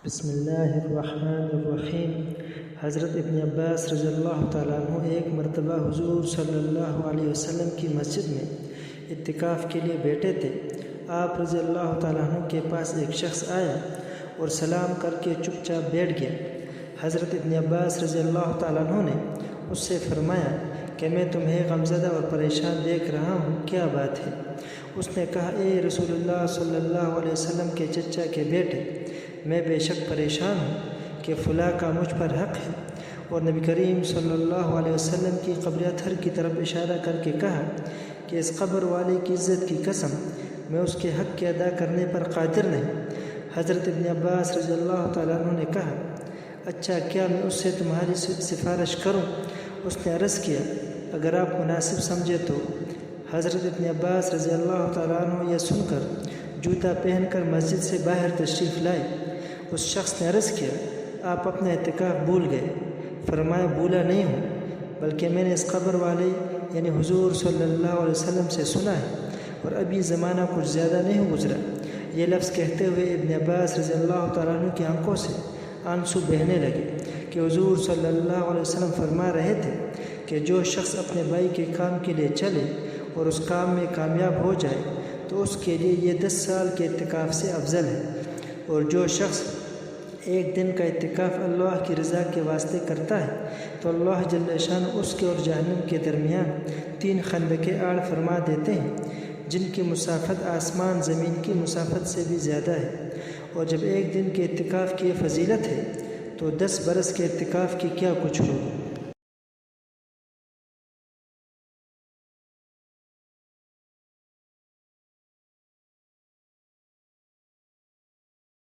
بسم اللہ الرحمن الرحیم۔ حضرت ابن عباس رضی اللہ تعالیٰ عنہ ایک مرتبہ حضور صلی اللہ علیہ وسلم کی مسجد میں اعتکاف کے لیے بیٹھے تھے۔ آپ رضی اللہ تعالیٰ عنہ کے پاس ایک شخص آیا اور سلام کر کے چپ چاپ بیٹھ گیا۔ حضرت ابن عباس رضی اللہ تعالیٰ عنہ نے اس سے فرمایا کہ میں تمہیں غمزدہ اور پریشان دیکھ رہا ہوں، کیا بات ہے؟ اس نے کہا، اے رسول اللہ صلی اللہ علیہ وسلم کے چچا کے بیٹے، میں بے شک پریشان ہوں کہ فلاں کا مجھ پر حق ہے۔ اور نبی کریم صلی اللہ علیہ وسلم کی قبر اطہر کی طرف اشارہ کر کے کہا کہ اس قبر والے کی عزت کی قسم، میں اس کے حق کے ادا کرنے پر قادر نہیں۔ حضرت ابن عباس رضی اللہ تعالیٰ عنہ نے کہا، اچھا کیا میں اس سے تمہاری سفارش کروں؟ اس نے عرض کیا، اگر آپ مناسب سمجھے تو۔ حضرت ابن عباس رضی اللہ تعالیٰ عنہ یہ سن کر جوتا پہن کر مسجد سے باہر تشریف لائے۔ اس شخص نے عرض کیا، آپ اپنا اعتکاف بھول گئے؟ فرمایا، بھولا نہیں ہوں، بلکہ میں نے اس قبر والے یعنی حضور صلی اللہ علیہ وسلم سے سنا ہے، اور ابھی زمانہ کچھ زیادہ نہیں گزرا۔ یہ لفظ کہتے ہوئے ابن عباس رضی اللہ تعالیٰ عنہ کی آنکھوں سے آنسو بہنے لگے کہ حضور صلی اللہ علیہ وسلم فرما رہے تھے کہ جو شخص اپنے بھائی کے کام کے لیے چلے اور اس کام میں کامیاب ہو جائے تو اس کے لیے یہ 10 سال کے اعتکاف سے افضل ہے، اور جو شخص ایک دن کا اعتکاف اللہ کی رضا کے واسطے کرتا ہے تو اللہ جل شانہ اس کے اور جہنم کے درمیان 3 خندقیں آڑ فرما دیتے ہیں، جن کی مسافت آسمان زمین کی مسافت سے بھی زیادہ ہے۔ اور جب ایک دن کے اعتکاف کی فضیلت ہے تو 10 برس کے اعتکاف کی کیا کچھ ہو۔